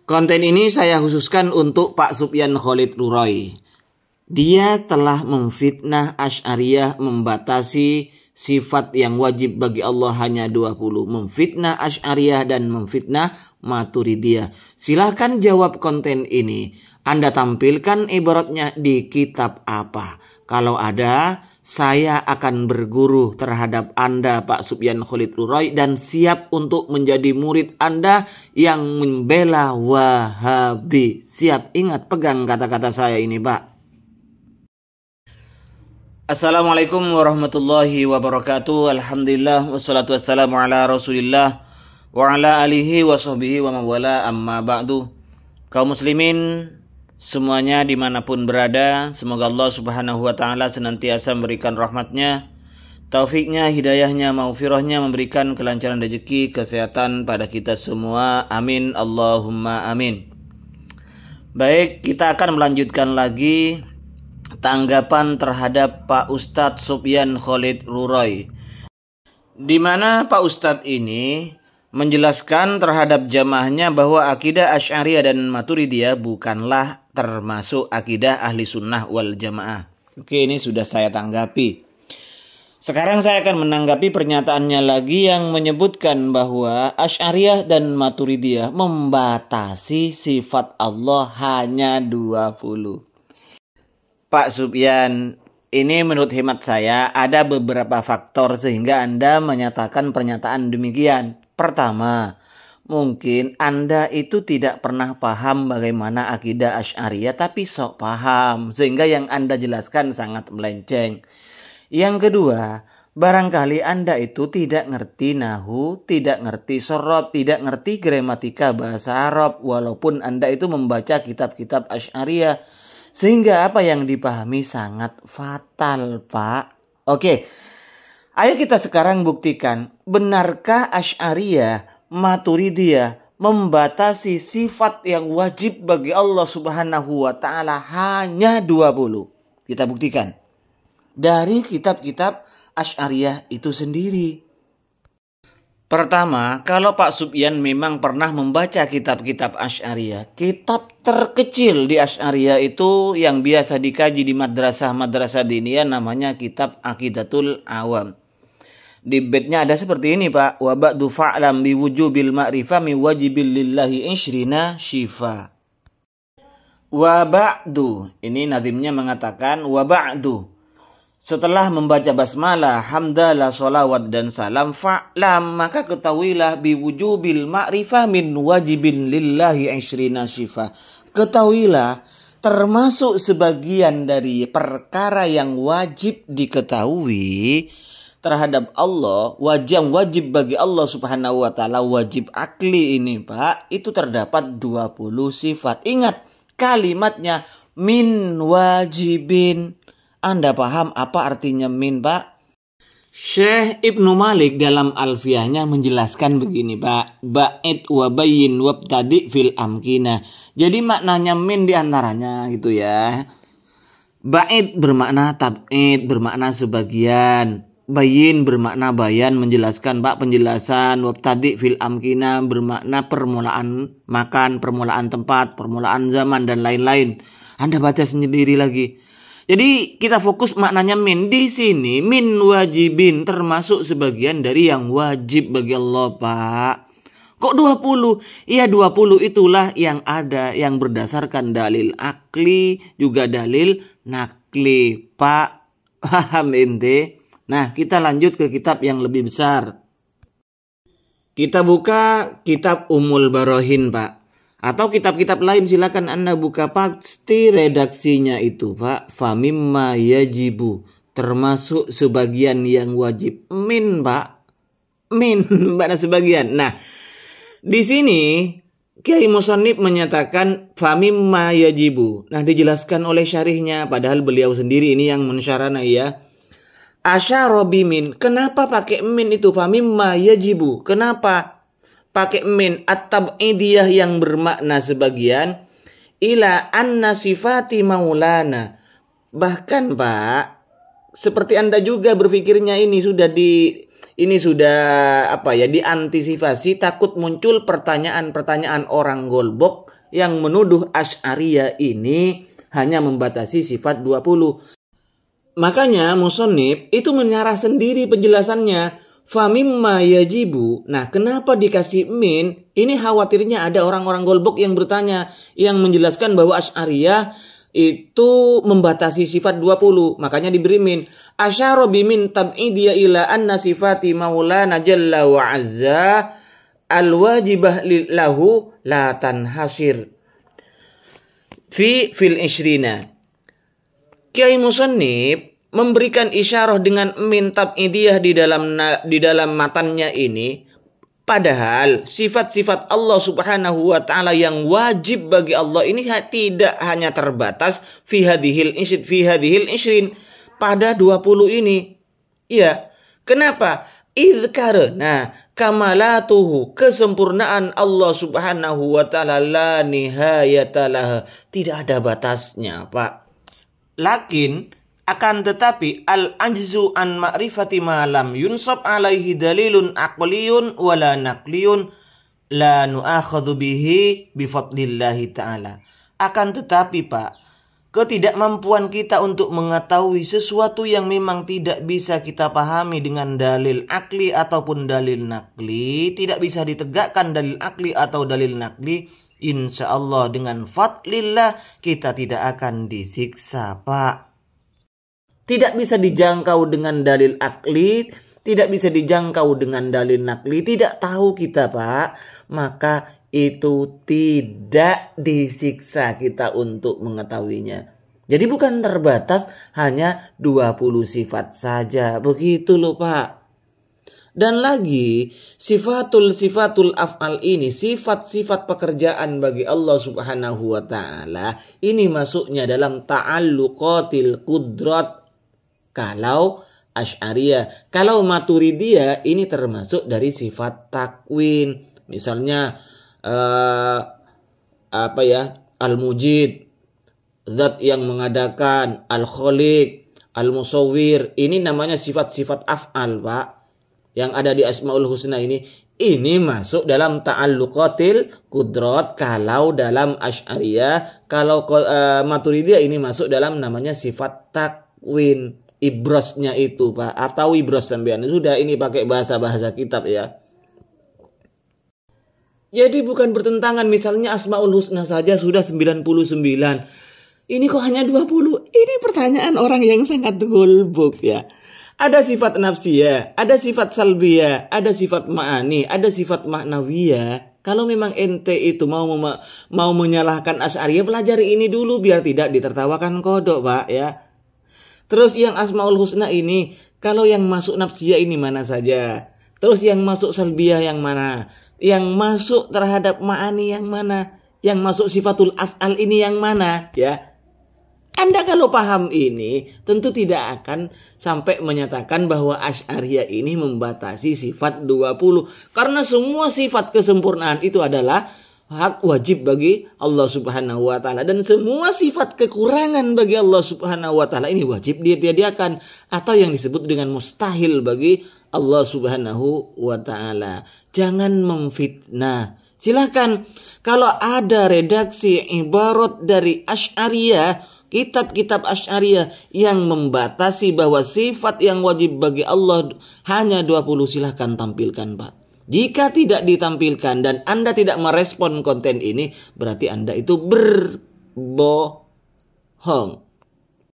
Konten ini saya khususkan untuk Pak Sufyan Khalid Rurai. Dia telah memfitnah Asy'ariyah, membatasi sifat yang wajib bagi Allah hanya 20. Memfitnah Asy'ariyah dan memfitnah Maturidiyah. Silahkan jawab konten ini. Anda tampilkan ibaratnya di kitab apa? Kalau ada, saya akan berguru terhadap Anda Pak Sufyan Khalid Rurai dan siap untuk menjadi murid Anda yang membela Wahabi. Siap, ingat, pegang kata-kata saya ini Pak. Assalamualaikum warahmatullahi wabarakatuh. Alhamdulillah wassalatu wassalamu ala Rasulillah wa ala alihi wa sahbihi wa mawala, amma ba'du. Kaum muslimin semuanya dimanapun berada, semoga Allah subhanahu wa ta'ala senantiasa memberikan rahmatnya, taufiknya, hidayahnya, maghfirahnya, memberikan kelancaran rezeki, kesehatan pada kita semua. Amin, Allahumma amin. Baik, kita akan melanjutkan lagi tanggapan terhadap Pak Ustadz Sufyan Khalid Rurai, di mana Pak Ustadz ini menjelaskan terhadap jamaahnya bahwa akidah Asy'ariyah dan Maturidiyah bukanlah termasuk akidah ahli sunnah wal jamaah. Oke, ini sudah saya tanggapi. Sekarang saya akan menanggapi pernyataannya lagi yang menyebutkan bahwa Asy'ariyah dan Maturidiyah membatasi sifat Allah hanya 20. Pak Sufyan, ini menurut hemat saya ada beberapa faktor sehingga Anda menyatakan pernyataan demikian. Pertama, mungkin Anda itu tidak pernah paham bagaimana akidah Asy'ariyah tapi sok paham sehingga yang Anda jelaskan sangat melenceng. Yang kedua, barangkali Anda itu tidak ngerti nahwu, tidak ngerti sorob, tidak ngerti gramatika bahasa Arab walaupun Anda itu membaca kitab-kitab Asy'ariyah. Sehingga apa yang dipahami sangat fatal, Pak. Oke, ayo kita sekarang buktikan. Benarkah Asy'ariyah, Maturidiyah membatasi sifat yang wajib bagi Allah subhanahu wa ta'ala hanya 20? Kita buktikan dari kitab-kitab Asy'ariyah itu sendiri. Pertama, kalau Pak Sufyan memang pernah membaca kitab-kitab Asy'ariyah, kitab terkecil di Asy'ariyah itu yang biasa dikaji di madrasah-madrasah diniyah namanya kitab Aqidatul Awam. Di bednya ada seperti ini Pak, wa ba'du fa'lam bi wujubil ma'rifah mi wajibil lillahi ishrina syifa. Wa ba'du, ini nazimnya mengatakan wa ba'du. Setelah membaca basmalah, hamdalah, sholawat dan salam, fa'lam, maka ketahuilah biwujubil ma'rifah min wajibin lillahi ishrina syifa. Ketahuilah termasuk sebagian dari perkara yang wajib diketahui terhadap Allah, wajib bagi Allah subhanahu wa ta'ala, wajib akli ini Pak, itu terdapat 20 sifat. Ingat kalimatnya min wajibin. Anda paham apa artinya min, Pak? Syekh Ibnu Malik dalam Alfiyahnya menjelaskan begini, Pak. Ba'id wa bayyin wabtadi fil amkina. Jadi maknanya min diantaranya gitu ya. Ba'id bermakna tab'id, bermakna sebagian. Bayyin bermakna bayan, menjelaskan, Pak, penjelasan. Wabtadi fil amkina bermakna permulaan makan, permulaan tempat, permulaan zaman, dan lain-lain. Anda baca sendiri lagi. Jadi kita fokus maknanya min. Di sini min wajibin termasuk sebagian dari yang wajib bagi Allah, Pak. Kok 20? Iya 20 itulah yang ada yang berdasarkan dalil akli juga dalil nakli, Pak. Paham ente? Nah, kita lanjut ke kitab yang lebih besar. Kita buka kitab Ummul Barahin, Pak. Atau kitab-kitab lain silakan Anda buka, pasti redaksinya itu Pak. Famimma yajibu, termasuk sebagian yang wajib. Min Pak, min pada sebagian. Nah di sini Kiai Musannif menyatakan famimma yajibu. Nah dijelaskan oleh syarihnya, padahal beliau sendiri ini yang mensyarana ya. Asyara bimin, kenapa pakai min itu famimma yajibu? Kenapa pakai min at-tab'idiyah yang bermakna sebagian ila anna sifati maulana. Bahkan Pak, seperti Anda juga berpikirnya ini sudah ini sudah diantisipasi takut muncul pertanyaan-pertanyaan orang golbok yang menuduh Asy'ariyah ini hanya membatasi sifat 20. Makanya musannif itu menyarah sendiri penjelasannya. Famimma yajibu. Nah, kenapa dikasih min? Ini khawatirnya ada orang-orang golbok yang bertanya, yang menjelaskan bahwa Asy'ariyah itu membatasi sifat 20. Makanya diberi min. Asyara bimin tab'idiyya ila anna sifati maulana jalla wa azza al-wajibah lahu la tanhasir fil ishrina. Kiai musannif memberikan isyarah dengan min tab'idiyah di dalam matannya ini. Padahal sifat-sifat Allah Subhanahu wa taala yang wajib bagi Allah ini tidak hanya terbatas fi hadhil ishrin pada 20 ini. Iya. Kenapa? Karena kamalatuhu, kesempurnaan Allah Subhanahu wa taala la nihayatalah, tidak ada batasnya, Pak. Lakin akan tetapi al-ajzu an ma'rifati ma lam yunsab alaihi dalilun aqliyun wala naqliyun la nu'akhadhu bihi bifadlillahi ta'ala. Akan tetapi Pak, ketidakmampuan kita untuk mengetahui sesuatu yang memang tidak bisa kita pahami dengan dalil akli ataupun dalil nakli, tidak bisa ditegakkan dalil akli atau dalil nakli, insya Allah dengan fadlillah kita tidak akan disiksa, Pak. Tidak bisa dijangkau dengan dalil akli, tidak bisa dijangkau dengan dalil nakli, tidak tahu kita, Pak, maka itu tidak disiksa kita untuk mengetahuinya. Jadi bukan terbatas hanya 20 sifat saja. Begitu loh, Pak. Dan lagi sifatul af'al ini, sifat-sifat pekerjaan bagi Allah Subhanahu wa taala, ini masuknya dalam ta'alluqatil qudrat. Kalau Asy'ariyah, kalau Maturidiyah ini termasuk dari sifat takwin. Misalnya al-mujid, zat yang mengadakan, al-khaliq, al-musawwir, ini namanya sifat-sifat af'al, Pak. Yang ada di Asmaul Husna ini masuk dalam ta'alluqatil qudrat. Kalau dalam Asy'ariyah, kalau Maturidiyah ini masuk dalam namanya sifat takwin. Ibrosnya itu, Pak, atau ibros sampean. Sudah, ini pakai bahasa kitab ya. Jadi bukan bertentangan, misalnya Asmaul Husna saja sudah 99. Ini kok hanya 20? Ini pertanyaan orang yang sangat golbuk ya. Ada sifat nafsiyah, ada sifat salbiyah, ada sifat ma'ani, ada sifat ma'nawiyah. Kalau memang ente itu mau menyalahkan Asy'ariyah, pelajari ini dulu biar tidak ditertawakan kodok, Pak ya. Terus yang Asmaul Husna ini, kalau yang masuk nafsiyah ini mana saja? Terus yang masuk salbiyah yang mana? Yang masuk terhadap ma'ani yang mana? Yang masuk sifatul af'al ini yang mana? Ya. Anda kalau paham ini, tentu tidak akan sampai menyatakan bahwa Asy'ariyah ini membatasi sifat 20. Karena semua sifat kesempurnaan itu adalah hak wajib bagi Allah Subhanahu wa taala, dan semua sifat kekurangan bagi Allah Subhanahu wa taala ini wajib ditiadakan atau yang disebut dengan mustahil bagi Allah Subhanahu wa taala. Jangan memfitnah. Silakan kalau ada redaksi ibarat dari Asy'ariyah, kitab-kitab Asy'ariyah yang membatasi bahwa sifat yang wajib bagi Allah hanya 20, silahkan tampilkan, Pak. Jika tidak ditampilkan dan Anda tidak merespon konten ini, berarti Anda itu berbohong.